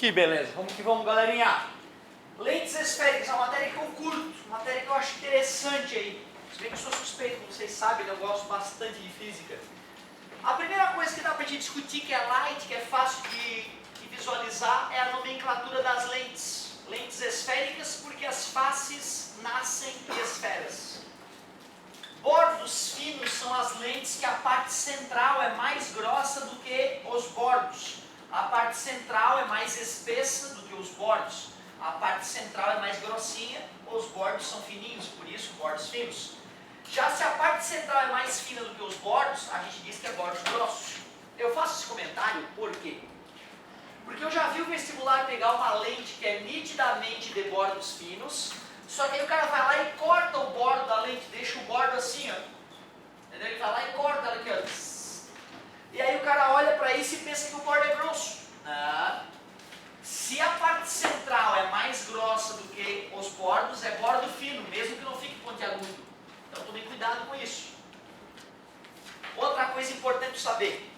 que beleza. Vamos que vamos, galerinha. Lentes esféricas é uma matéria que eu curto, uma matéria que eu acho interessante aí. Se bem que eu sou suspeito, como vocês sabem, eu gosto bastante de física. A primeira coisa que dá pra gente discutir, que é light, que é fácil de visualizar, é a nomenclatura das lentes. Lentes esféricas porque as faces nascem de esferas. Bordos finos são as lentes que a parte central é mais grossa do que os bordos. A parte central é mais espessa do que os bordos. A parte central é mais grossinha, os bordos são fininhos, por isso bordos finos. Já se a parte central é mais fina do que os bordos, a gente diz que é bordos grossos. Eu faço esse comentário por quê? Porque eu já vi o vestibular pegar uma lente que é nitidamente de bordos finos, só que aí o cara vai lá e corta o bordo da lente, deixa o bordo assim, ó. Entendeu? Ele vai lá e corta ela aqui, ó. E aí o cara olha para isso e pensa que o bordo é grosso. Não. Se a parte central é mais grossa do que os bordos, é bordo fino, mesmo que não fique pontiagudo. Então tomem cuidado com isso. Outra coisa importante saber.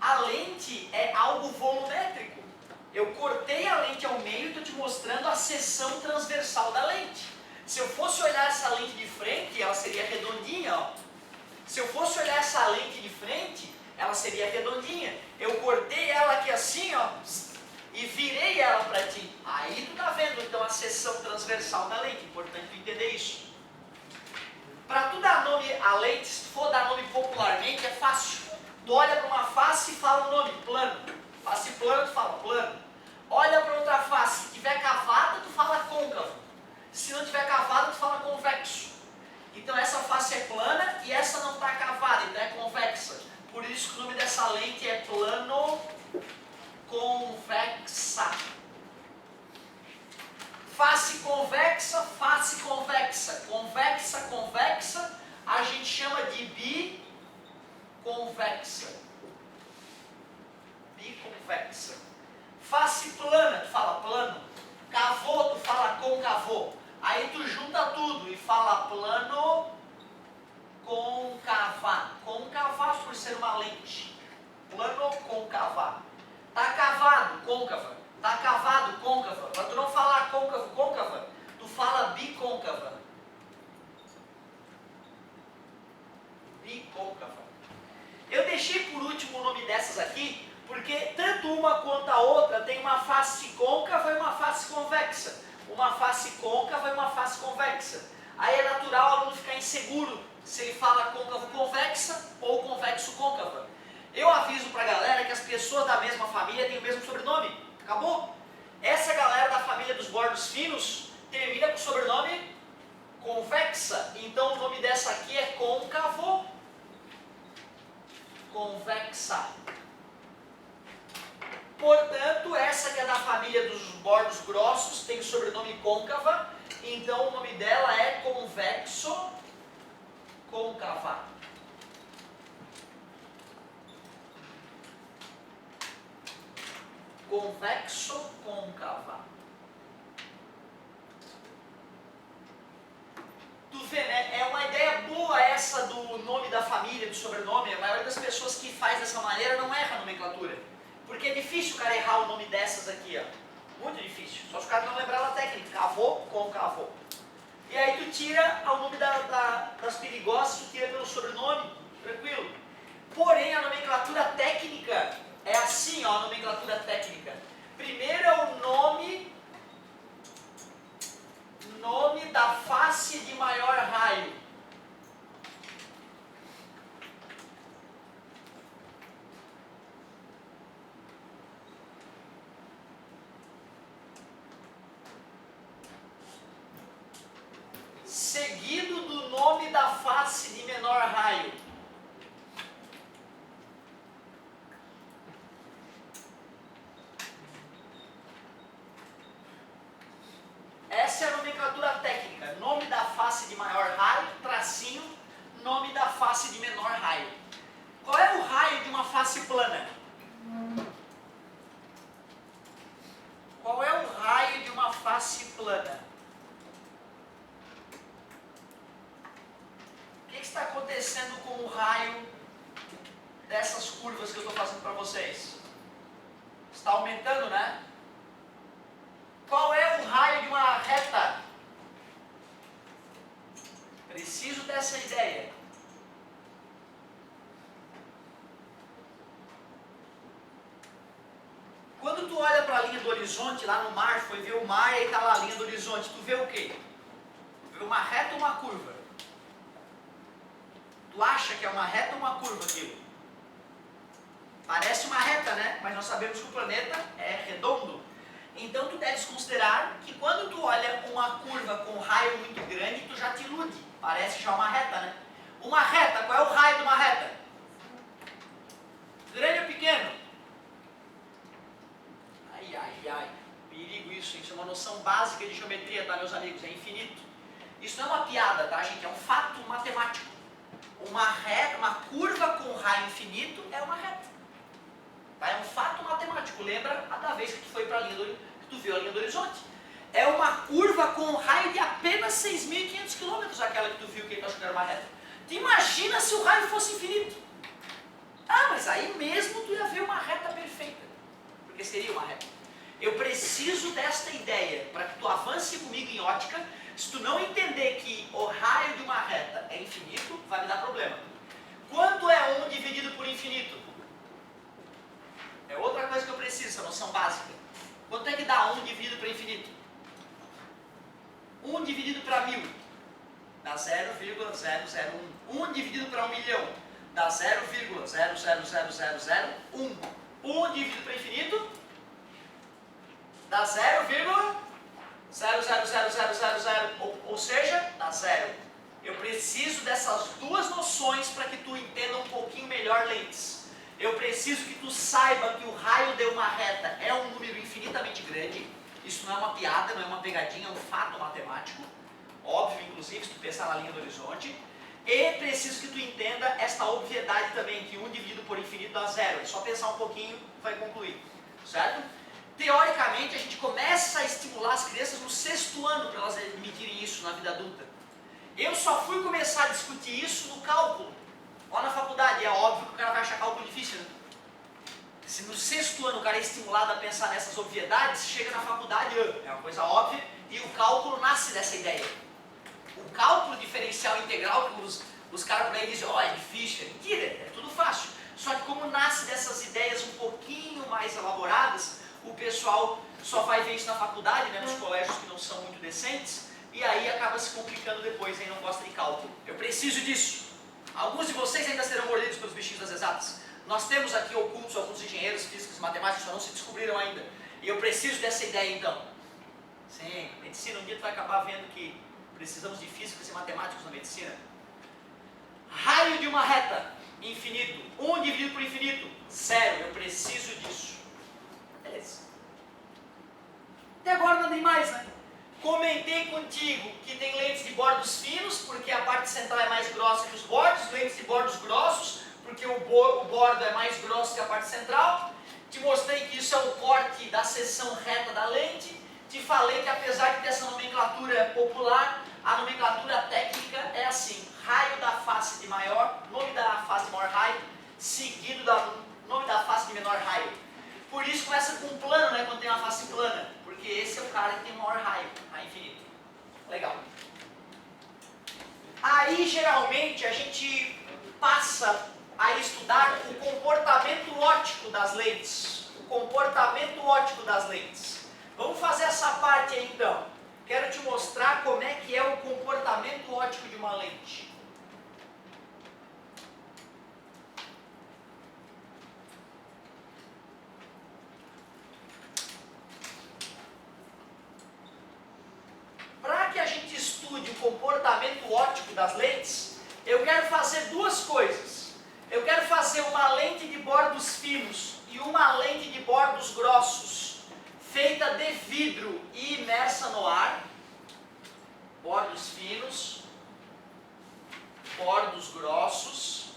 A lente é algo volumétrico. Eu cortei a lente ao meio e estou te mostrando a seção transversal da lente. Se eu fosse olhar essa lente de frente, ela seria redondinha, ó. Se eu fosse olhar essa lente de frente, ela seria redondinha. Eu cortei ela aqui assim, ó, e virei ela para ti. Aí tu tá vendo então a seção transversal da lente. Importante tu entender isso. Para tu dar nome a lente, se tu for dar nome popularmente, é fácil. Tu olha para uma face e fala o nome, plano. Face plana, tu fala plano. Olha para outra face, se tiver cavada, tu fala côncavo. Se não tiver cavada, tu fala convexo. Então essa face é plana e essa não está cavada, então é convexa. Por isso que o nome dessa lente é plano convexa. Face convexa, face convexa. Convexa, convexa, a gente chama de biconvexa. Biconvexa. Face plana, tu fala plano. Cavô, tu fala concavô. Aí tu junta tudo e fala plano concavar. Concavar por ser uma lente. Plano concavar. Tá cavado, côncava. Tá cavado, côncava. Mas tu não fala côncavo, côncava. Tu fala bicôncava. Bicôncava. Eu deixei por último o nome dessas aqui, porque tanto uma quanto a outra tem uma face côncava e uma face convexa. Uma face côncava e uma face convexa. Aí é natural o aluno ficar inseguro se ele fala côncavo convexa ou convexo côncava. Eu aviso pra galera que as pessoas da mesma família têm o mesmo sobrenome. Acabou? Essa galera da família dos bordos finos termina com o sobrenome convexa. Então o nome dessa aqui é côncavo convexa. Portanto, essa que é da família dos bordos grossos tem o sobrenome côncava, então o nome dela é convexo côncava. Convexo côncava. Tu vê, né? É uma ideia boa essa do nome da família, do sobrenome. A maioria das pessoas que faz dessa maneira não erra a nomenclatura. Porque é difícil o cara errar o nome dessas aqui, ó. Muito difícil. Só os caras não lembrar a técnica. Cavô, concavô. E aí tu tira o nome das perigosas, tu tira pelo sobrenome. Tranquilo. Porém, a nomenclatura técnica é assim, ó, a nomenclatura técnica. Primeiro é o nome da face de maior raio. Seguido do nome da face de menor raio. Essa é a nomenclatura técnica. Nome da face de maior raio, tracinho, nome da face de menor raio. Qual é o raio de uma face plana? Qual é o raio de uma face plana? O que está acontecendo com o raio dessas curvas que eu estou fazendo para vocês? Está aumentando, né? Qual é o raio de uma reta? Preciso dessa ideia. Quando tu olha para a linha do horizonte, lá no mar, foi ver o mar e está lá a linha do horizonte, tu vê o quê? Tu vê uma reta ou uma curva? Tu acha que é uma reta ou uma curva aquilo? Parece uma reta, né? Mas nós sabemos que o planeta é redondo. Então tu deves considerar que quando tu olha uma curva com um raio muito grande, tu já te ilude. Parece já uma reta, né? Uma reta, qual é o raio de uma reta? Grande ou pequeno? Ai, perigo isso, isso é uma noção básica de geometria, tá, meus amigos? É infinito. Isso não é uma piada, tá, gente? É um fato matemático. Uma curva com raio infinito é uma reta. Tá? É um fato matemático. Lembra da vez que tu foi para a linha que tu viu a linha do horizonte? É uma curva com um raio de apenas 6.500 km, aquela que tu viu que tu achou que era uma reta. Tu imagina se o raio fosse infinito. Ah, mas aí mesmo tu ia ver uma reta perfeita. Porque seria uma reta. Eu preciso desta ideia para que tu avance comigo em ótica. Se tu não entender que o raio de uma reta é infinito, vai me dar problema. Quanto é 1 dividido por infinito? É outra coisa que eu preciso, essa noção básica. Quanto é que dá 1 dividido para infinito? 1 dividido para 1000 dá 0,001. 1 dividido para 1 milhão dá 0,00001. 1 dividido para infinito dá 0,00000, ou seja, dá zero. Eu preciso dessas duas noções para que tu entenda um pouquinho melhor lentes. Eu preciso que tu saiba que o raio de uma reta é um número infinitamente grande. Isso não é uma piada, não é uma pegadinha, é um fato matemático. Óbvio, inclusive, se tu pensar na linha do horizonte. E preciso que tu entenda esta obviedade também, que 1 dividido por infinito dá zero. É só pensar um pouquinho, vai concluir. Certo? Teoricamente, a gente começa a estimular as crianças no 6º ano para elas admitirem isso na vida adulta. Eu só fui começar a discutir isso no cálculo, lá na faculdade. É óbvio que o cara vai achar cálculo difícil, né? Se no 6º ano o cara é estimulado a pensar nessas obviedades, chega na faculdade, é uma coisa óbvia, e o cálculo nasce dessa ideia. O cálculo diferencial integral, que os caras por aí dizem, é difícil, é mentira, é tudo fácil. Só que como nasce dessas ideias um pouquinho mais elaboradas, o pessoal só vai ver isso na faculdade, né, nos colégios que não são muito decentes, e aí acaba se complicando depois, aí não gosta de cálculo. Eu preciso disso. Alguns de vocês ainda serão mordidos pelos bichinhos das exatas. Nós temos aqui ocultos alguns engenheiros, físicos e matemáticos que só não se descobriram ainda. E eu preciso dessa ideia então. Sim, medicina, um dia tu vai acabar vendo que precisamos de físicos e matemáticos na medicina. Raio de uma reta, infinito. 1 dividido por infinito, zero. Eu preciso disso. Beleza. Até agora nada demais, né? Comentei contigo que tem lentes de bordos finos, porque a parte central é mais grossa que os bordos. Lentes de bordos grossos, porque o bordo é mais grosso que a parte central. Te mostrei que isso é o corte da seção reta da lente. Te falei que apesar de ter essa nomenclatura popular, a nomenclatura técnica é assim: raio da face de maior, nome da face de maior raio, seguido do nome da face de menor raio. Por isso começa com plano, né, quando tem uma face plana, porque esse é o cara que tem o maior raio, raio infinito. Legal. Aí geralmente a gente passa a estudar o comportamento óptico das lentes. O comportamento óptico das lentes. Vamos fazer essa parte aí então. Quero te mostrar como é que é o comportamento óptico de uma lente. Para que a gente estude o comportamento óptico das lentes, eu quero fazer duas coisas. Eu quero fazer uma lente de bordos finos e uma lente de bordos grossos, feita de vidro e imersa no ar. Bordos finos, bordos grossos.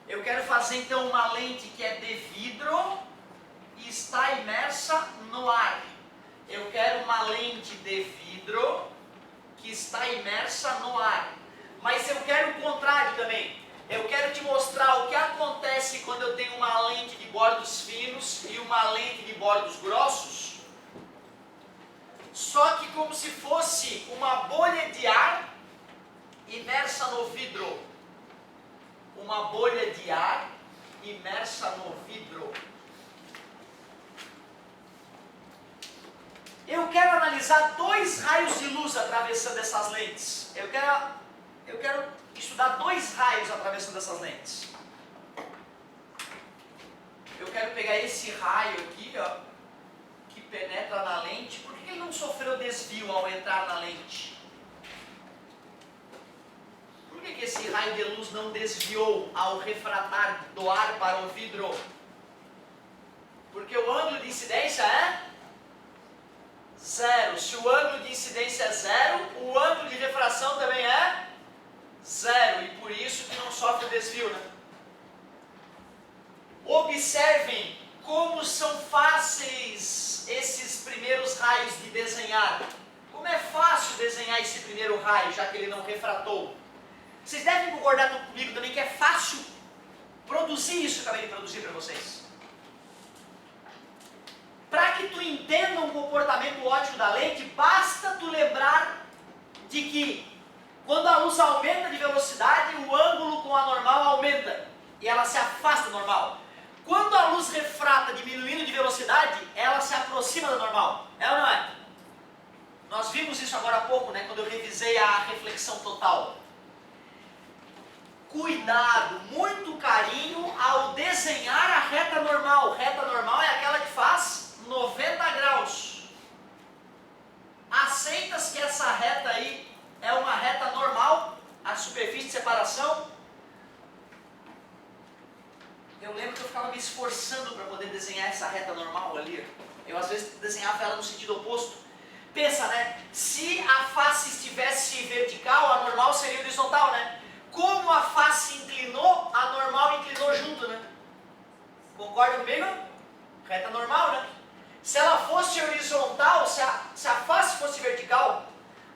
Eu quero fazer então uma lente que é de vidro e está imersa no ar. Eu quero uma lente de vidro que está imersa no ar. Mas eu quero o contrário também. Eu quero te mostrar o que acontece quando eu tenho uma lente de bordos finos e uma lente bordos grossos, só que como se fosse uma bolha de ar imersa no vidro. Uma bolha de ar imersa no vidro. Eu quero analisar dois raios de luz atravessando essas lentes. Eu quero estudar dois raios atravessando essas lentes. Eu quero pegar esse raio aqui, ó, que penetra na lente. Por que ele não sofreu desvio ao entrar na lente? Por que esse raio de luz não desviou ao refratar do ar para o vidro? Porque o ângulo de incidência é zero. Se o ângulo de incidência é zero, o ângulo de refração também é zero. E por isso que não sofre desvio, né? Observem como são fáceis esses primeiros raios de desenhar. Como é fácil desenhar esse primeiro raio, já que ele não refratou. Vocês devem concordar comigo também que é fácil produzir isso que eu acabei de produzir para vocês. Para que tu entenda um comportamento óptico da lente, basta tu lembrar de que quando a luz aumenta de velocidade, o ângulo com a normal aumenta e ela se afasta da normal. Quando a luz refrata diminuindo de velocidade, ela se aproxima da normal. É ou não é? Nós vimos isso agora há pouco, né, quando eu revisei a reflexão total. Cuidado, muito carinho ao desenhar a reta normal. Reta normal é aquela que faz 90 graus. Aceitas que essa reta aí é uma reta normal, a superfície de separação? Eu lembro que eu ficava me esforçando para poder desenhar essa reta normal ali. Eu às vezes desenhava ela no sentido oposto. Pensa, né? Se a face estivesse vertical, a normal seria horizontal, né? Como a face inclinou, a normal inclinou junto, né? Concorda comigo? Reta normal, né? Se ela fosse horizontal, se a face fosse vertical,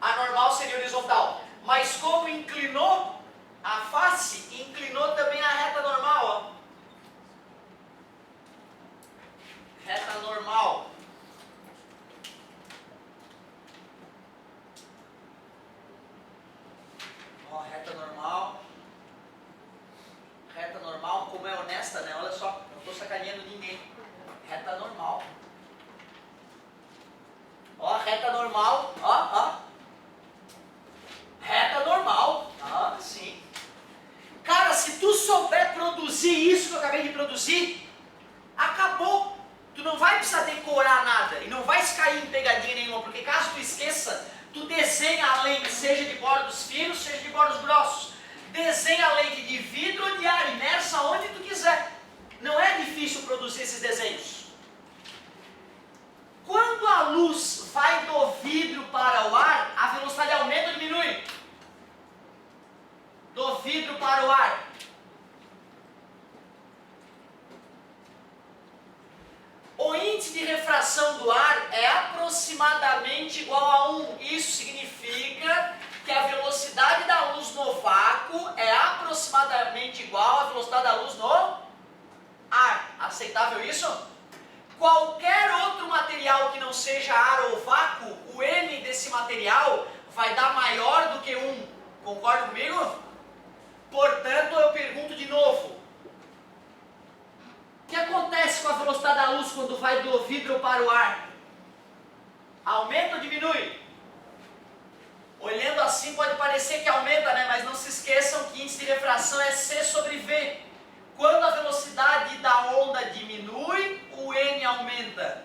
a normal seria horizontal. Mas como inclinou a face, inclinou também a reta normal, ó. Reta normal. Ó, reta normal. Reta normal, como é honesta, né? Olha só, não estou sacaneando ninguém. Reta normal. Ó, reta normal. Ó. Reta normal. Ah, sim. Cara, se tu souber produzir isso que eu acabei de produzir, acabou. Tu não vai precisar decorar nada e não vai cair em pegadinha nenhuma, porque caso tu esqueça, tu desenha a lente, seja de bordos finos, seja de bordos grossos. Desenha a lente de vidro ou de ar, imersa onde tu quiser. Não é difícil produzir esses desenhos. Quando a luz vai do vidro para o ar, a velocidade aumenta ou diminui? Do vidro para o ar. O índice de refração do ar é aproximadamente igual a 1. Isso significa que a velocidade da luz no vácuo é aproximadamente igual à velocidade da luz no ar. Aceitável isso? Qualquer outro material que não seja ar ou vácuo, o M desse material vai dar maior do que 1. Concorda comigo? Portanto, eu pergunto de novo. O que acontece com a velocidade da luz quando vai do vidro para o ar? Aumenta ou diminui? Olhando assim pode parecer que aumenta, né? Mas não se esqueçam que índice de refração é C sobre V. Quando a velocidade da onda diminui, o N aumenta.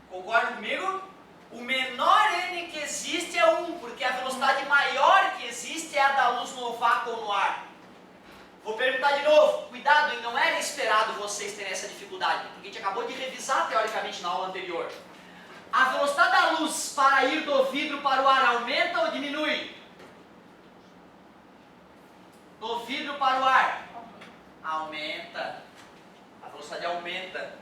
Concorda comigo? O menor N que existe é 1, porque a velocidade maior que existe é a da luz no vácuo ou no ar. Vou perguntar de novo, cuidado, hein? Não era esperado vocês terem essa dificuldade, porque a gente acabou de revisar teoricamente na aula anterior. A velocidade da luz para ir do vidro para o ar aumenta ou diminui? Do vidro para o ar? Aumenta. A velocidade aumenta.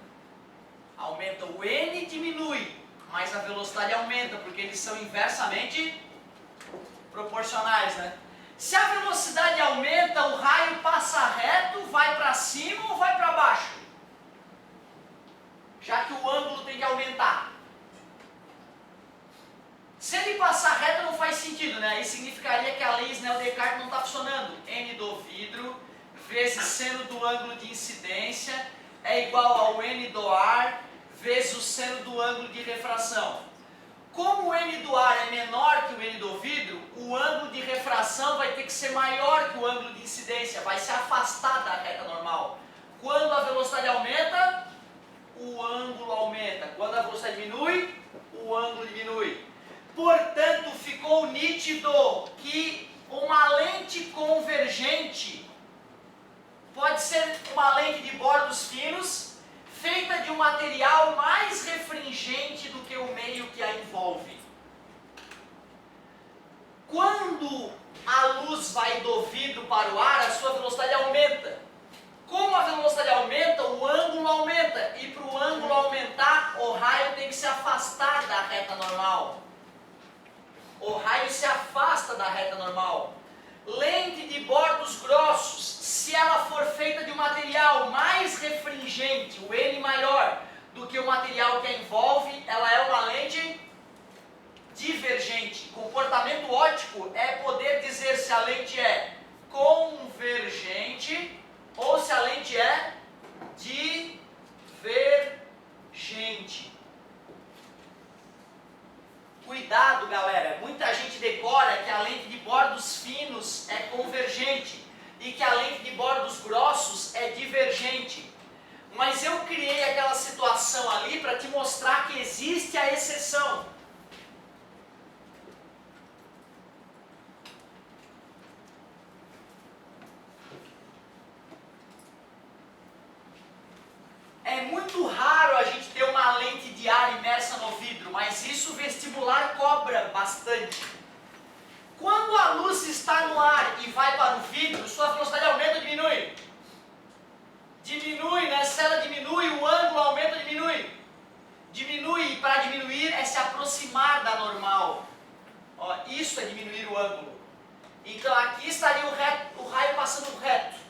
Aumenta. O N diminui, mas a velocidade aumenta, porque eles são inversamente proporcionais, né? Se a velocidade aumenta, o raio passa reto, vai para cima ou vai para baixo? vezes seno do ângulo de incidência é igual ao N do ar vezes o seno do ângulo de refração. Como o N do ar é menor que o N do vidro, o ângulo de refração vai ter que ser maior que o ângulo de incidência, vai se afastar da reta normal. Quando a velocidade aumenta, o ângulo aumenta. Quando a velocidade diminui, o ângulo diminui. Portanto, ficou nítido que uma lente convergente pode ser uma lente de bordos finos, feita de um material mais refringente do que o meio que a envolve. Quando a luz vai do vidro para o ar, a sua velocidade aumenta. Como a velocidade aumenta, o ângulo aumenta. E para o ângulo aumentar, o raio tem que se afastar da reta normal. O raio se afasta da reta normal. Lente de bordos grossos, se ela for feita de um material mais refringente, o N maior, do que o material que a envolve, ela é uma lente divergente. Comportamento óptico é poder dizer se a lente é convergente ou se a lente é divergente. Cuidado, galera, muita gente decora que a lente de bordos finos é convergente e que a lente de bordos grossos é divergente. Mas eu criei aquela situação ali para te mostrar que existe a exceção. É muito raro a gente ter uma lente de ar imersa no vidro, mas isso o vestibular cobra bastante. Quando a luz está no ar e vai para o vidro, sua velocidade aumenta ou diminui? Diminui, né? Se ela diminui, o ângulo aumenta ou diminui? Diminui, e para diminuir é se aproximar da normal. Ó, isso é diminuir o ângulo. Então aqui estaria o raio passando reto.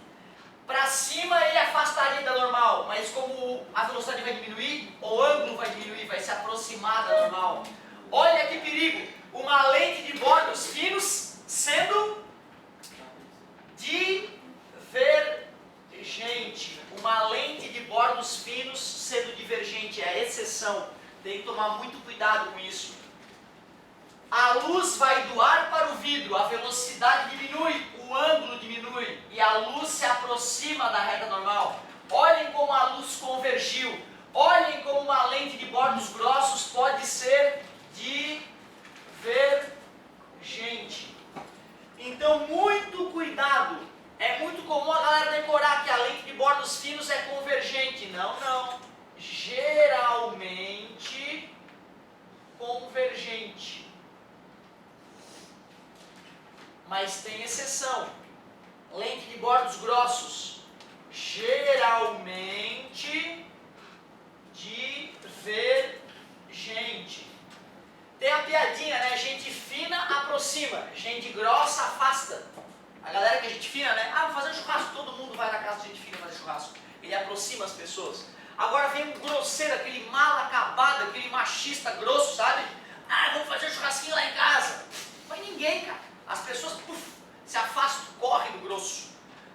Para cima ele afastaria da normal, mas como a velocidade vai diminuir, o ângulo vai diminuir, vai se aproximar da normal. Olha que perigo! Uma lente de bordos finos sendo divergente. Uma lente de bordos finos sendo divergente, é a exceção. Tem que tomar muito cuidado com isso. A luz vai do ar para o vidro, a velocidade diminui, o ângulo diminui e a luz se aproxima da reta normal. Olhem como a luz convergiu. Olhem como uma lente de bordos grossos pode ser divergente. Então, muito cuidado. É muito comum a galera decorar que a lente de bordos finos é convergente. Não, não. Geralmente convergente. Mas tem exceção. Lente de bordos grossos, geralmente divergente. Tem a piadinha, né? Gente fina aproxima, gente grossa afasta. A galera que é gente fina, né? Ah, vou fazer um churrasco, todo mundo vai na casa de gente fina fazer churrasco. Ele aproxima as pessoas. Agora vem um grosseiro, aquele mal acabado, aquele machista grosso, sabe? Ah, vamos fazer um churrasquinho lá em casa. Mas ninguém, cara. As pessoas se afastam, correm do grosso.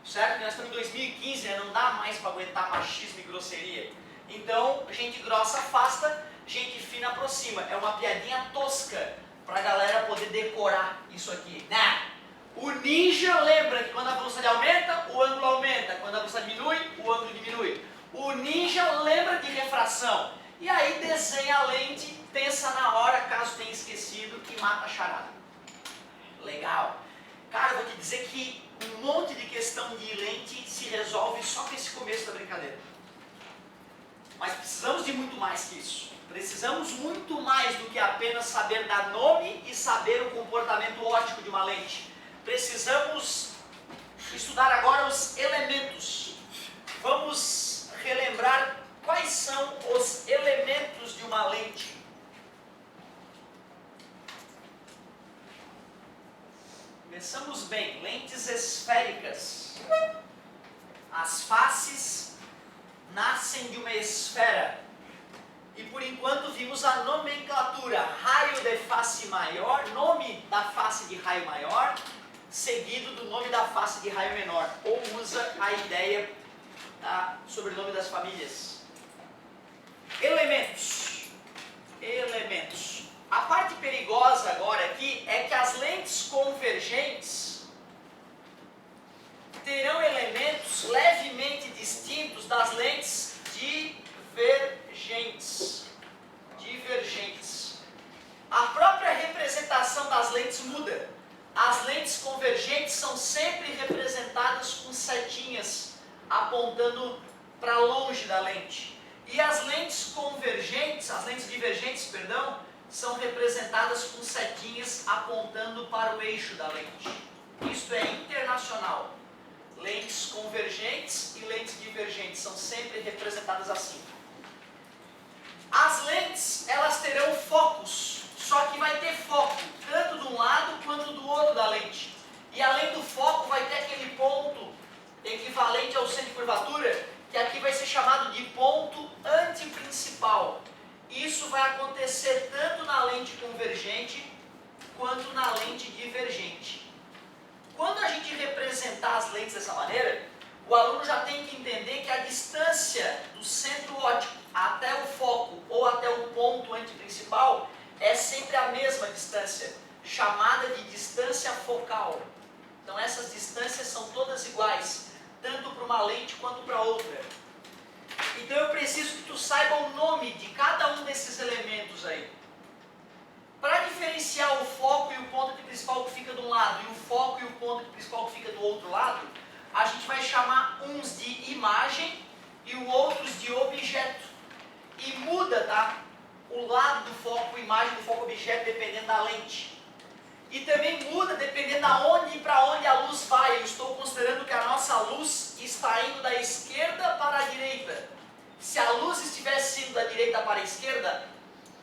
Certo? Nós estamos em 2015, né? Não dá mais para aguentar machismo e grosseria. Então, gente grossa afasta, gente fina aproxima. É uma piadinha tosca para a galera poder decorar isso aqui. Né? O ninja lembra que quando a velocidade aumenta, o ângulo aumenta. Quando a velocidade diminui, o ângulo diminui. O ninja lembra de refração. E aí desenha a lente, pensa na hora, caso tenha esquecido, e mata a charada. Legal. Cara, eu vou te dizer que um monte de questão de lente se resolve só com esse começo da brincadeira. Mas precisamos de muito mais que isso. Precisamos muito mais do que apenas saber dar nome e saber o comportamento óptico de uma lente. Precisamos estudar agora os elementos. Vamos relembrar quais são os elementos de uma lente. Pensamos bem, lentes esféricas. As faces nascem de uma esfera. E por enquanto vimos a nomenclatura: raio de face maior, nome da face de raio maior, seguido do nome da face de raio menor, ou usa a ideia sobrenome das famílias. Elementos. A parte perigosa agora aqui é que as lentes convergentes terão elementos levemente distintos das lentes divergentes. A própria representação das lentes muda. As lentes convergentes são sempre representadas com setinhas apontando para longe da lente. E as lentes divergentes, são representadas com setinhas apontando para o eixo da lente. Isto é internacional. Lentes convergentes e lentes divergentes são sempre representadas assim. As lentes, elas terão focos, só que vai ter foco tanto de um lado quanto do outro da lente. E além do foco vai ter aquele ponto equivalente ao centro de curvatura, que aqui vai ser chamado de ponto antiprincipal. Isso vai acontecer tanto na lente convergente quanto na lente divergente. Quando a gente representar as lentes dessa maneira, o aluno já tem que entender que a distância do centro óptico até o foco ou até o ponto antiprincipal é sempre a mesma distância, chamada de distância focal. Então essas distâncias são todas iguais, tanto para uma lente quanto para outra. Então eu preciso que tu saiba o nome de cada um desses elementos aí. Para diferenciar o foco e o ponto principal que fica de um lado e o foco e o ponto principal que fica do outro lado, a gente vai chamar uns de imagem e os outros de objeto. E muda, tá? O lado do foco, imagem do foco, objeto, dependendo da lente. E também muda dependendo de onde e para onde a luz vai. Eu estou considerando que a nossa luz está indo da esquerda para a direita. Se a luz estivesse indo da direita para a esquerda,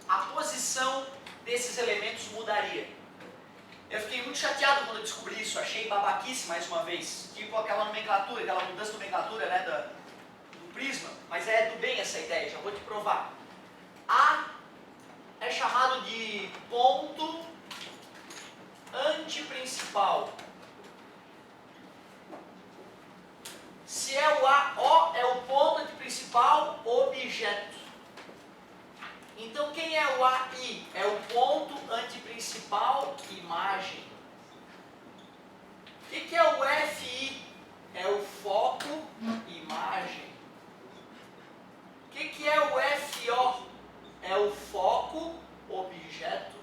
a posição desses elementos mudaria. Eu fiquei muito chateado quando eu descobri isso, achei babaquice mais uma vez. Tipo aquela nomenclatura, aquela mudança de nomenclatura, né, do prisma. Mas é do bem essa ideia, já vou te provar. A é chamado de ponto antiprincipal. Se é o A, O é o ponto antiprincipal objeto. Então quem é o AI? É o ponto antiprincipal imagem. O que é o FI? É o foco imagem. O que é o FO? É o foco objeto.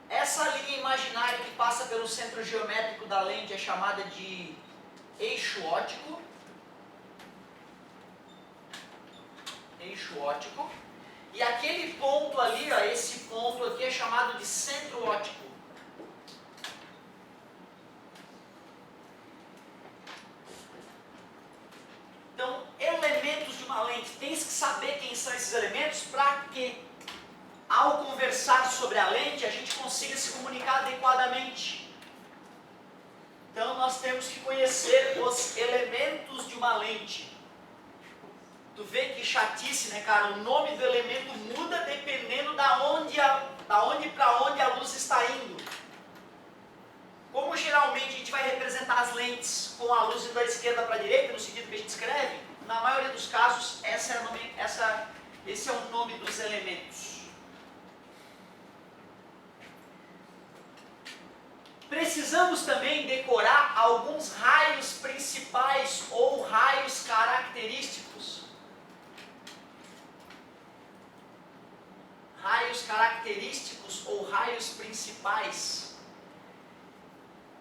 Essa linha imaginária que passa pelo centro geométrico da lente é chamada de eixo óptico. Eixo óptico. E aquele ponto ali, ó, esse ponto aqui é chamado de centro óptico. Então, elementos de uma lente, tens que saber quem são esses elementos para que, ao conversar sobre a lente, a gente consiga se comunicar adequadamente. Então, nós temos que conhecer os elementos de uma lente. Tu vê que chatice, né, cara? O nome do elemento muda dependendo da onde para onde a luz está indo. Como geralmente a gente vai representar as lentes com a luz indo da esquerda para a direita, no sentido que a gente escreve, na maioria dos casos, esse é o nome dos elementos. Precisamos também decorar alguns raios principais ou raios característicos. Raios característicos ou raios principais.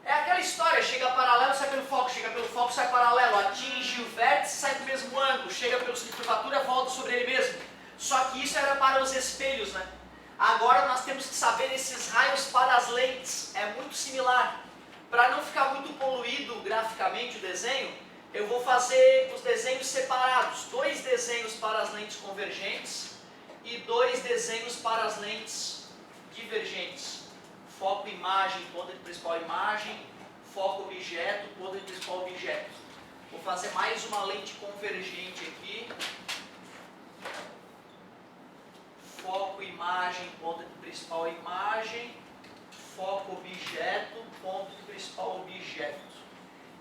É aquela história, chega paralelo, sai pelo foco, chega pelo foco, sai paralelo, atinge o vértice, sai do mesmo ângulo, chega pelo centro de curvatura, volta sobre ele mesmo. Só que isso era para os espelhos, né? Agora nós temos que saber esses raios para as lentes, é muito similar. Para não ficar muito poluído graficamente o desenho, eu vou fazer os desenhos separados, 2 desenhos para as lentes convergentes e 2 desenhos para as lentes divergentes. Foco imagem, ponto principal imagem, foco objeto, ponto principal objeto. Vou fazer mais uma lente convergente aqui. Foco imagem, ponto principal imagem, foco objeto, ponto de principal objeto.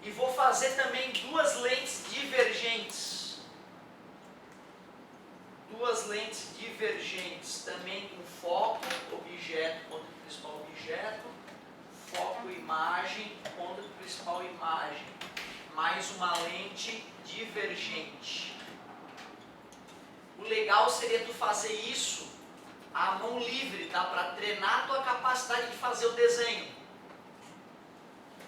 E vou fazer também duas lentes divergentes. Duas lentes divergentes, também com foco, objeto, ponto de principal objeto, foco, imagem, ponto de principal imagem. Mais uma lente divergente. O legal seria tu fazer isso à mão livre, tá? Para treinar a tua capacidade de fazer o desenho.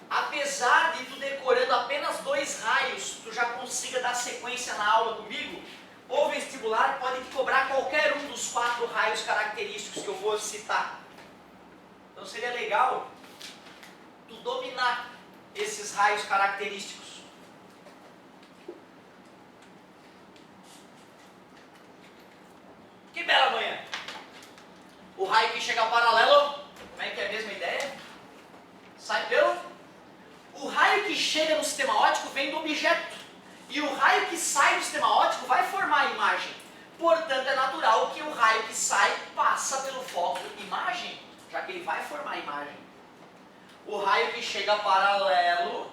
Apesar de tu decorando apenas 2 raios, tu já consiga dar sequência na aula comigo, o vestibular pode te cobrar qualquer um dos 4 raios característicos que eu vou citar. Então seria legal tu dominar esses raios característicos. Que bela manhã! O raio que chega paralelo, como é que é a mesma ideia? Sai pelo... O raio que chega no sistema óptico vem do objeto. E o raio que sai do sistema óptico vai formar a imagem. Portanto, é natural que o raio que sai passa pelo foco imagem, já que ele vai formar a imagem. O raio que chega paralelo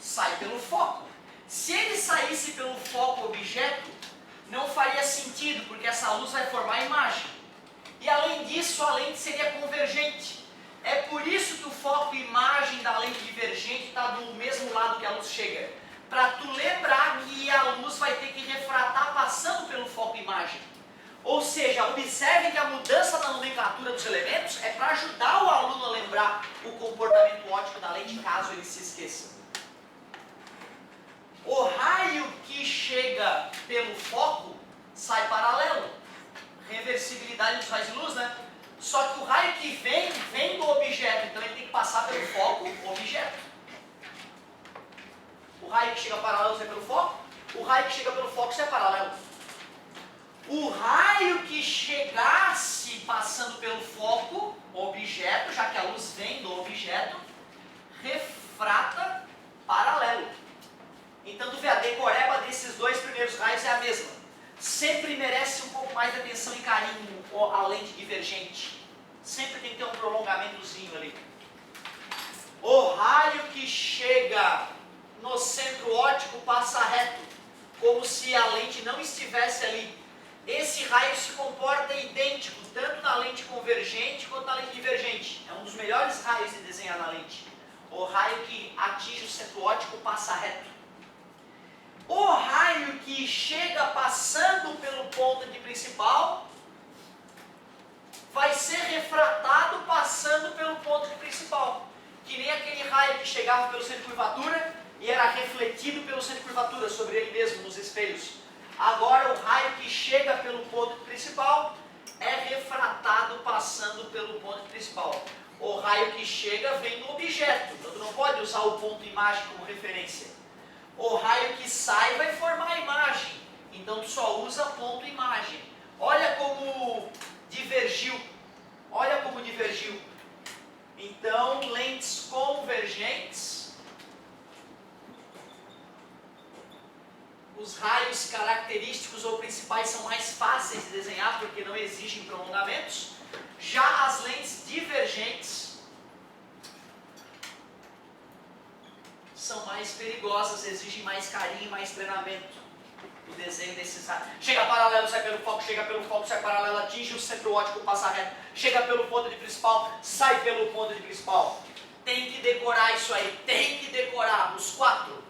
sai pelo foco. Se ele saísse pelo foco objeto, não faria sentido, porque essa luz vai formar a imagem. E além disso, a lente seria convergente. É por isso que o foco imagem da lente divergente está do mesmo lado que a luz chega. Para tu lembrar que a luz vai ter que refratar passando pelo foco imagem. Ou seja, observe que a mudança na nomenclatura dos elementos é para ajudar o aluno a lembrar o comportamento óptico da lente, caso ele se esqueça. O raio que chega pelo foco sai paralelo. Reversibilidade dos raios de luz, né? Só que o raio que vem do objeto, então ele tem que passar pelo foco objeto. O raio que chega paralelo sai pelo foco, o raio que chega pelo foco sai paralelo. O raio que chegasse passando pelo foco objeto, já que a luz vem do objeto, refrata paralelo. Então tu vê, a decoreba desses 2 primeiros raios é a mesma. Sempre merece um pouco mais de atenção e carinho a lente divergente. Sempre tem que ter um prolongamentozinho ali. O raio que chega no centro óptico passa reto, como se a lente não estivesse ali. Esse raio se comporta idêntico, tanto na lente convergente quanto na lente divergente. É um dos melhores raios de desenhar na lente. O raio que atinge o centro óptico passa reto. O raio que chega passando pelo ponto de principal vai ser refratado passando pelo ponto de principal. Que nem aquele raio que chegava pelo centro de curvatura e era refletido pelo centro de curvatura sobre ele mesmo, nos espelhos. Agora o raio que chega pelo ponto principal é refratado passando pelo ponto principal. O raio que chega vem do objeto, então tu não pode usar o ponto imagem como referência. O raio que sai vai formar a imagem, então tu só usa ponto imagem. Olha como divergiu, olha como divergiu. Então, lentes convergentes, os raios característicos ou principais são mais fáceis de desenhar porque não exigem prolongamentos. Já as lentes divergentes são mais perigosas, exigem mais carinho e mais treinamento. O desenho desses raios. Chega paralelo, sai pelo foco, chega pelo foco, sai paralelo, atinge o centro óptico, passa reto. Chega pelo ponto de principal, sai pelo ponto de principal. Tem que decorar isso aí, tem que decorar os 4.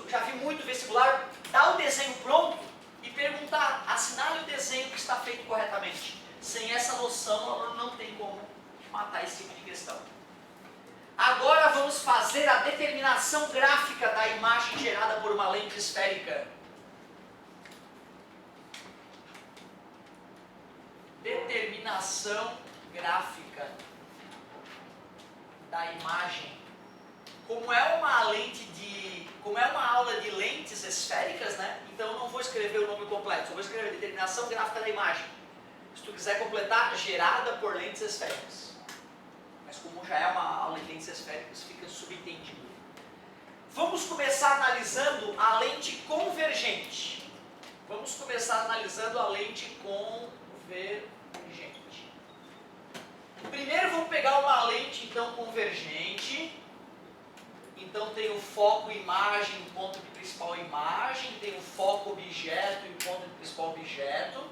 Já vi muito vestibular dar o desenho pronto e perguntar, assinale o desenho que está feito corretamente. Sem essa noção, o aluno não tem como matar esse tipo de questão. Agora vamos fazer a determinação gráfica da imagem gerada por uma lente esférica. Determinação gráfica da imagem. Como é uma aula de lentes esféricas, né? Então eu não vou escrever o nome completo, só vou escrever determinação gráfica da imagem. Se tu quiser completar, gerada por lentes esféricas. Mas como já é uma aula de lentes esféricas, fica subentendido. Vamos começar analisando a lente convergente. Vamos começar analisando a lente convergente. Primeiro então convergente. Então tem o foco imagem, o ponto de principal imagem, tem o foco objeto e o ponto de principal objeto.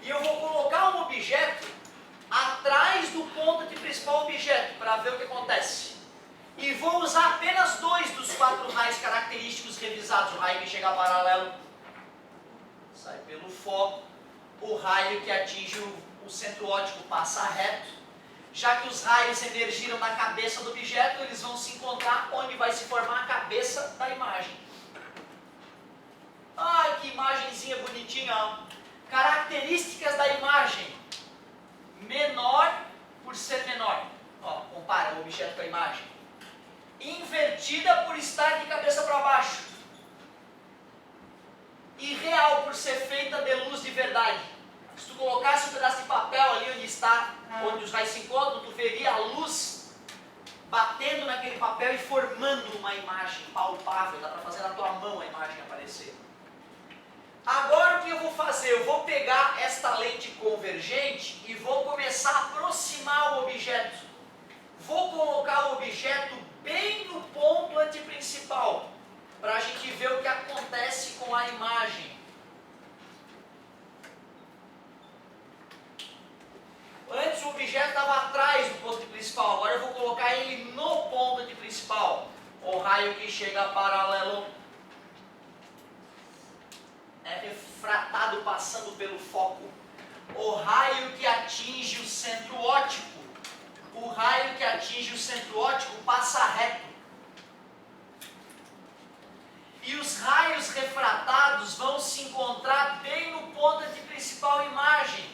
E eu vou colocar um objeto atrás do ponto de principal objeto para ver o que acontece. E vou usar apenas 2 dos 4 raios característicos revisados. O raio que chega paralelo sai pelo foco. O raio que atinge o centro óptico passa reto. Já que os raios emergiram na cabeça do objeto, eles vão se encontrar onde vai se formar a cabeça da imagem. Ai, que imagenzinha bonitinha! Ó. Características da imagem. Menor por ser menor. Ó, compara o objeto com a imagem. Invertida por estar de cabeça para baixo. E real por ser feita de luz de verdade. Se tu colocasse um pedaço de papel ali onde está, onde os raios se encontram, tu veria a luz batendo naquele papel e formando uma imagem palpável. Dá para fazer na tua mão a imagem aparecer. Agora o que eu vou fazer? Eu vou pegar esta lente convergente e vou começar a aproximar o objeto. Vou colocar o objeto bem no ponto antiprincipal, para a gente ver o que acontece com a imagem. Antes o objeto estava atrás do ponto principal, agora eu vou colocar ele no ponto principal. O raio que chega paralelo é refratado passando pelo foco. O raio que atinge o centro óptico. O raio que atinge o centro óptico passa reto. E os raios refratados vão se encontrar bem no ponto de principal imagem.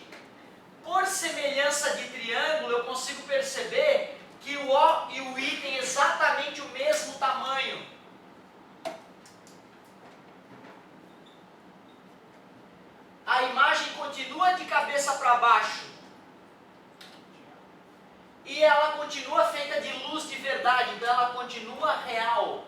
Por semelhança de triângulo, eu consigo perceber que o O e o I têm exatamente o mesmo tamanho. A imagem continua de cabeça para baixo. E ela continua feita de luz de verdade, então ela continua real.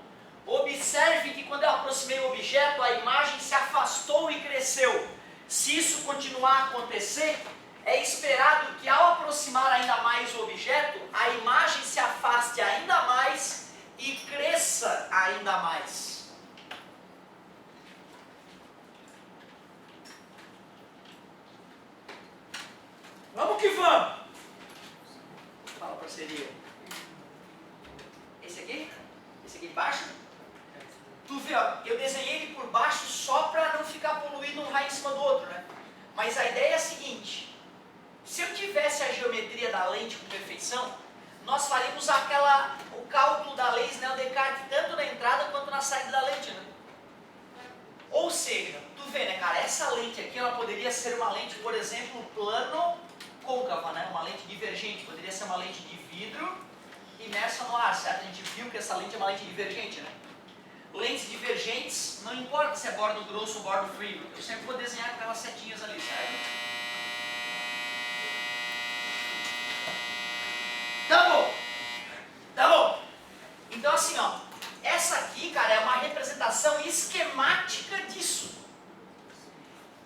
Observe que quando eu aproximei o objeto, a imagem se afastou e cresceu. Se isso continuar a acontecer, é esperado que ao aproximar ainda mais o objeto, a imagem se afaste ainda mais e cresça ainda mais. Vamos que vamos! Fala, parceria. Esse aqui? Esse aqui de baixo? Tu vê, ó, eu desenhei ele por baixo só para não ficar poluído um raio em cima do outro, né? Mas a ideia é a seguinte. Se eu tivesse a geometria da lente com perfeição, nós faríamos o cálculo da lei Snell-Descartes tanto na entrada quanto na saída da lente, né? Ou seja, tu vê, né, cara, essa lente aqui, ela poderia ser uma lente, por exemplo, plano-côncava, né? Uma lente divergente, poderia ser uma lente de vidro imersa no ar, certo? A gente viu que essa lente é uma lente divergente, né? Lentes divergentes, não importa se é bordo grosso ou bordo frio, eu sempre vou desenhar aquelas setinhas ali, certo? Tá bom, tá bom. Então assim, ó, essa aqui, cara, é uma representação esquemática disso.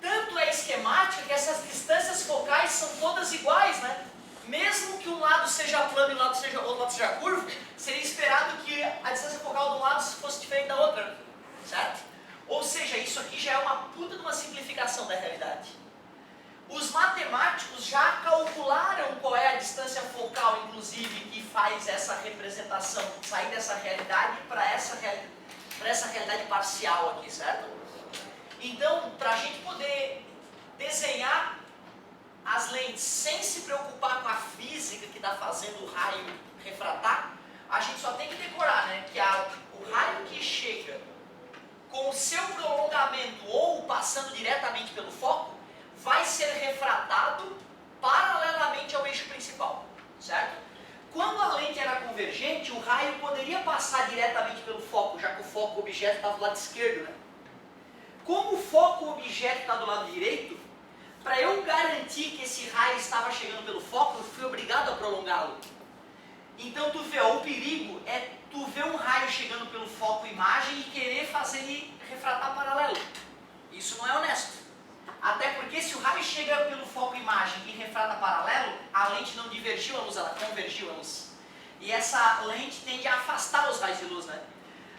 Tanto é esquemática que essas distâncias focais são todas iguais, né? Mesmo que um lado seja plano e o outro lado seja curvo, seria esperado que a distância focal de um lado fosse diferente da outra, certo? Ou seja, isso aqui já é uma puta de uma simplificação da realidade. Os matemáticos já calcularam qual é a distância focal, inclusive, que faz essa representação, sair dessa realidade para essa realidade parcial aqui, certo? Então, para a gente poder desenhar as lentes sem se preocupar com a física que está fazendo o raio refratar, a gente só tem que decorar, né, que o raio que chega com o seu prolongamento ou passando diretamente pelo foco, vai ser refratado paralelamente ao eixo principal, certo? Quando a lente era convergente, o raio poderia passar diretamente pelo foco, já que o foco objeto estava do lado esquerdo, né? Como o foco objeto está do lado direito, para eu garantir que esse raio estava chegando pelo foco, eu fui obrigado a prolongá-lo. Então tu vê, ó, o perigo é tu ver um raio chegando pelo foco imagem e querer fazer ele refratar paralelo. Isso não é honesto. Até porque se o raio chega pelo foco imagem e refrata paralelo, a lente não divergiu a luz, ela convergiu a luz. E essa lente tende a afastar os raios de luz, né?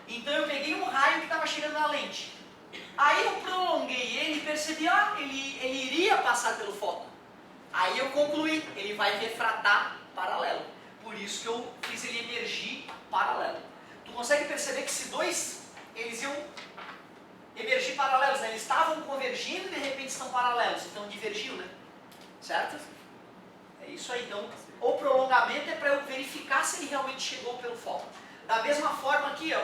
Então eu peguei um raio que estava chegando na lente. Aí eu prolonguei ele e percebi, ele iria passar pelo foco. Aí eu concluí, ele vai refratar paralelo. Por isso que eu fiz ele emergir paralelo. Tu consegue perceber que se dois, eles iam emergir paralelos, né? Eles estavam convergindo e de repente estão paralelos, então divergiu, né? Certo? É isso aí. Então, o prolongamento é para eu verificar se ele realmente chegou pelo foco. Da mesma forma aqui, ó,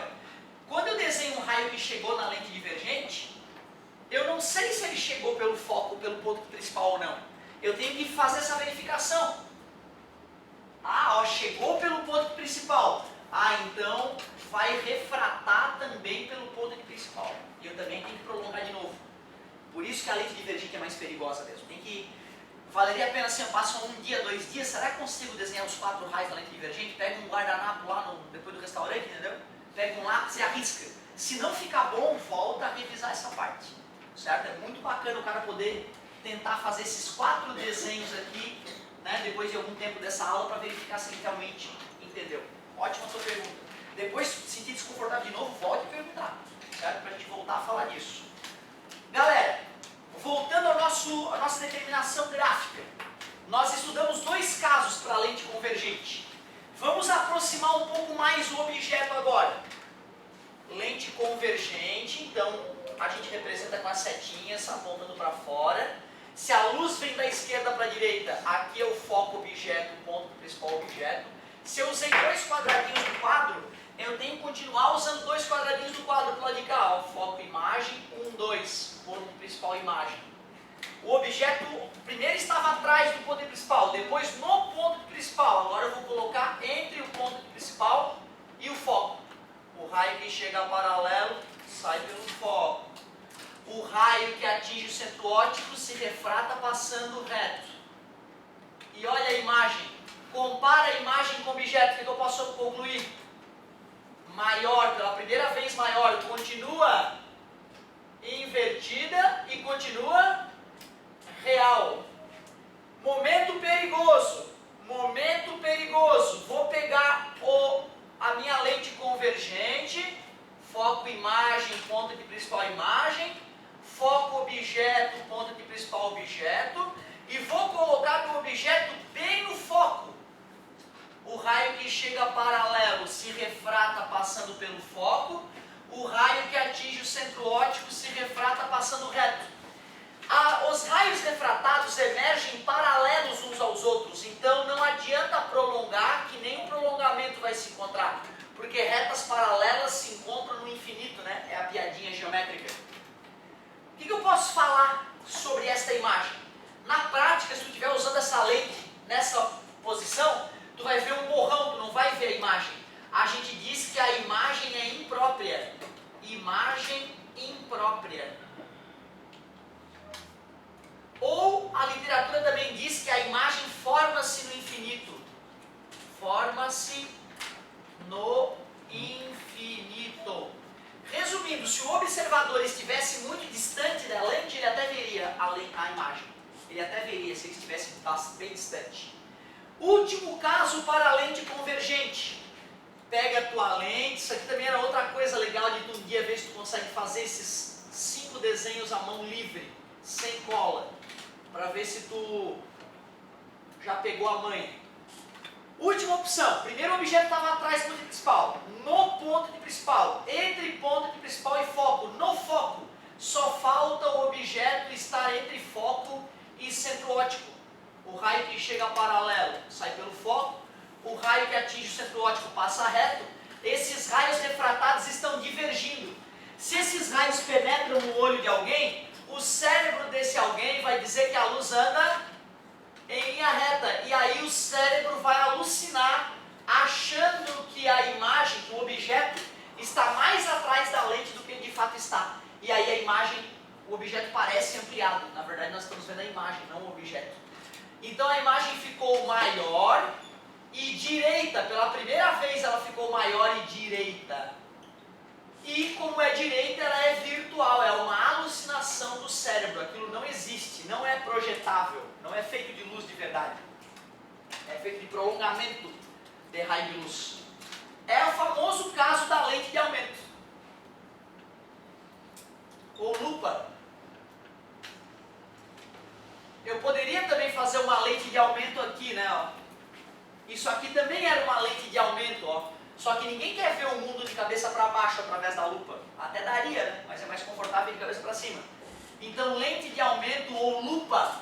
quando eu desenho um raio que chegou na lente divergente, eu não sei se ele chegou pelo foco, pelo ponto principal ou não. Eu tenho que fazer essa verificação. Chegou pelo ponto principal. Então vai refratar também pelo ponto principal. E eu também tenho que prolongar de novo. Por isso que a lente divergente é mais perigosa mesmo. Valeria a pena assim, eu passo 1 dia, 2 dias, será que consigo desenhar os 4 raios da lente divergente? Pega um guardanapo lá depois do restaurante, entendeu? Pega um lápis e arrisca. Se não ficar bom, volta a revisar essa parte. Certo? É muito bacana o cara poder tentar fazer esses 4 desenhos aqui, né, depois de algum tempo dessa aula, para verificar se ele realmente entendeu. Ótima sua pergunta. Depois, se sentir desconfortável de novo, volte a perguntar, certo? Para a gente voltar a falar disso. Galera, voltando à nossa determinação gráfica, nós estudamos 2 casos para a lente convergente. Vamos aproximar um pouco mais o objeto agora. Lente convergente, então a gente representa com as setinhas apontando para fora. Se a luz vem da esquerda para a direita, aqui é o foco objeto, o ponto principal objeto. Se eu usei 2 quadradinhos do quadro, eu tenho que continuar usando 2 quadradinhos do quadro para lá de cá. Ó, foco imagem, 1, 2, ponto principal imagem. O objeto primeiro estava atrás do ponto principal, depois no ponto principal. Agora eu vou colocar entre o ponto principal e o foco. O raio que chega paralelo sai pelo foco. O raio que atinge o centro óptico se refrata passando reto. E olha a imagem. Compara a imagem com o objeto. O que eu posso concluir? Maior, pela primeira vez maior. Continua invertida e continua real. Momento perigoso. Momento perigoso. Vou pegar a minha lente convergente. Foco imagem, ponto de principal imagem. Foco objeto, ponto de principal objeto, e vou colocar o objeto bem no foco. O raio que chega paralelo se refrata passando pelo foco, o raio que atinge o centro óptico se refrata passando reto. Os raios refratados emergem paralelos uns aos outros, então não adianta prolongar, que nem o prolongamento vai se encontrar, porque retas paralelas se encontram no infinito, né? É a piadinha geométrica. O que eu posso falar sobre esta imagem? Na prática, se tu estiver usando essa lente nessa posição, tu vai ver um borrão, tu não vai ver a imagem. A gente diz que a imagem é imprópria. Imagem imprópria. Ou a literatura também diz que a imagem forma-se no infinito. Forma-se no infinito. Resumindo, se o observador estivesse muito distante da lente, ele até veria a imagem. Ele até veria se ele estivesse bem distante. Último caso para a lente convergente. Pega a tua lente, isso aqui também era outra coisa legal de tu um dia ver se tu consegue fazer esses 5 desenhos à mão livre, sem cola, para ver se tu já pegou a manha. Última opção, primeiro objeto estava atrás do ponto principal, no ponto principal, entre ponto principal e foco, no foco, só falta o objeto estar entre foco e centro óptico. O raio que chega paralelo sai pelo foco, o raio que atinge o centro óptico passa reto, esses raios refratados estão divergindo. Se esses raios penetram no olho de alguém, o cérebro desse alguém vai dizer que a luz anda em linha reta, e aí o cérebro vai alucinar, achando que a imagem, que o objeto, está mais atrás da lente do que ele de fato está. E aí a imagem, o objeto parece ampliado. Na verdade nós estamos vendo a imagem, não o objeto. Então a imagem ficou maior e direita. Pela primeira vez ela ficou maior e direita. E como é direita, ela é virtual, é uma alucinação do cérebro. Aquilo não existe, não é projetável, não é feito de luz de verdade. É feito de prolongamento de raio de luz. É o famoso caso da lente de aumento. Ou lupa. Eu poderia também fazer uma lente de aumento aqui, né? Ó. Isso aqui também era uma lente de aumento, ó. Só que ninguém quer ver o mundo de cabeça para baixo através da lupa. Até daria, né? Mas é mais confortável de cabeça para cima. Então, lente de aumento ou lupa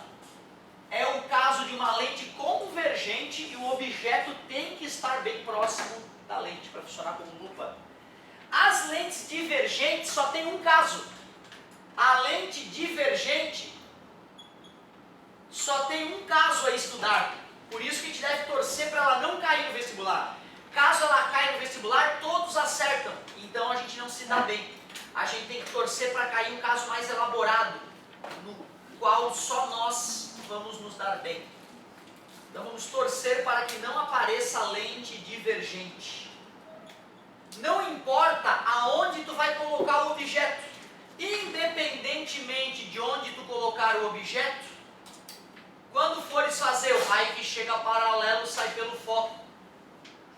é o caso de uma lente convergente e o objeto tem que estar bem próximo da lente para funcionar como lupa. As lentes divergentes só tem um caso. A lente divergente só tem um caso a estudar. Por isso que a gente deve torcer para ela não cair no vestibular. Caso ela caia no vestibular, todos acertam. Então a gente não se dá bem. A gente tem que torcer para cair um caso mais elaborado, no qual só nós vamos nos dar bem. Então vamos torcer para que não apareça lente divergente. Não importa aonde tu vai colocar o objeto. Independentemente de onde tu colocar o objeto, quando fores fazer o raio que chega paralelo sai pelo foco,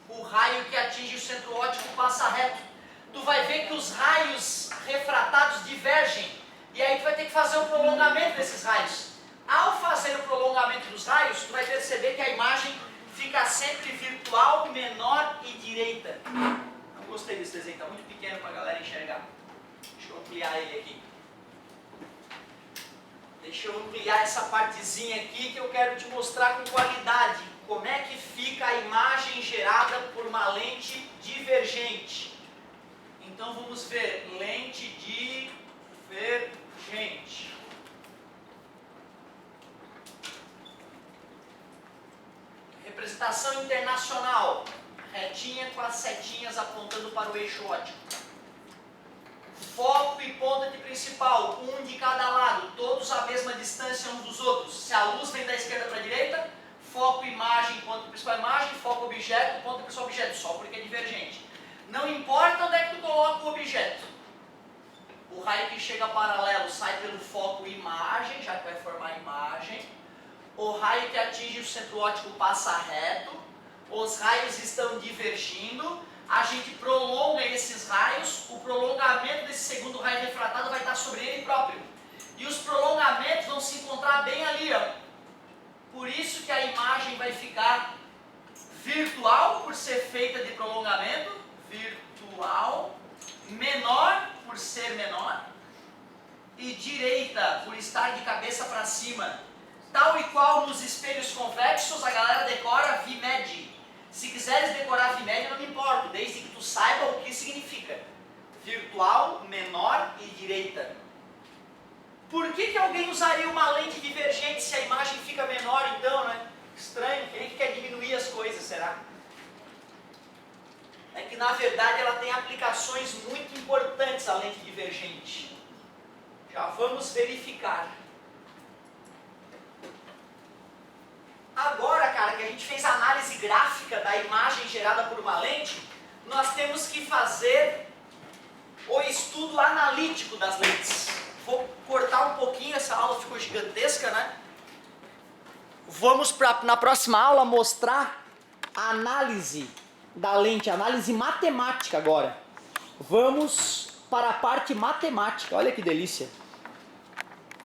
o raio que atinge o centro óptico passa reto, tu vai ver que os raios refratados divergem, e aí tu vai ter que fazer o prolongamento desses raios. Ao fazer o prolongamento dos raios, tu vai perceber que a imagem fica sempre virtual, menor e direita. Não gostei desse desenho, está muito pequeno para a galera enxergar. Deixa eu ampliar ele aqui. Deixa eu ampliar essa partezinha aqui que eu quero te mostrar com qualidade como é que fica a imagem gerada por uma lente divergente. Então vamos ver, lente divergente. Representação internacional, retinha com as setinhas apontando para o eixo óptico. Foco e ponta de principal, um de cada lado, todos à mesma distância uns dos outros. Se a luz vem da esquerda para a direita, foco, imagem, ponta principal, imagem, foco, objeto, ponta principal, objeto, só porque é divergente. Não importa onde é que tu coloca o objeto. O raio que chega paralelo sai pelo foco, imagem, já que vai formar imagem. O raio que atinge o centro óptico passa reto. Os raios estão divergindo. A gente prolonga esses raios, o prolongamento desse segundo raio refratado vai estar sobre ele próprio. E os prolongamentos vão se encontrar bem ali, ó. Por isso que a imagem vai ficar virtual, por ser feita de prolongamento, virtual, menor, por ser menor, e direita, por estar de cabeça para cima. Tal e qual nos espelhos convexos, a galera decora VMED. Se quiseres decorar VMED, não me importo, desde que tu saiba o que significa. Virtual, menor e direita. Por que alguém usaria uma lente divergente se a imagem fica menor então, né? Estranho, quem que quer diminuir as coisas, será? É que na verdade ela tem aplicações muito importantes, a lente divergente. Já vamos verificar. Agora, cara, que a gente fez a análise gráfica da imagem gerada por uma lente, nós temos que fazer o estudo analítico das lentes. Vou cortar um pouquinho, essa aula ficou gigantesca, né? Vamos na próxima aula mostrar a análise da lente, análise matemática agora. Vamos para a parte matemática, olha que delícia.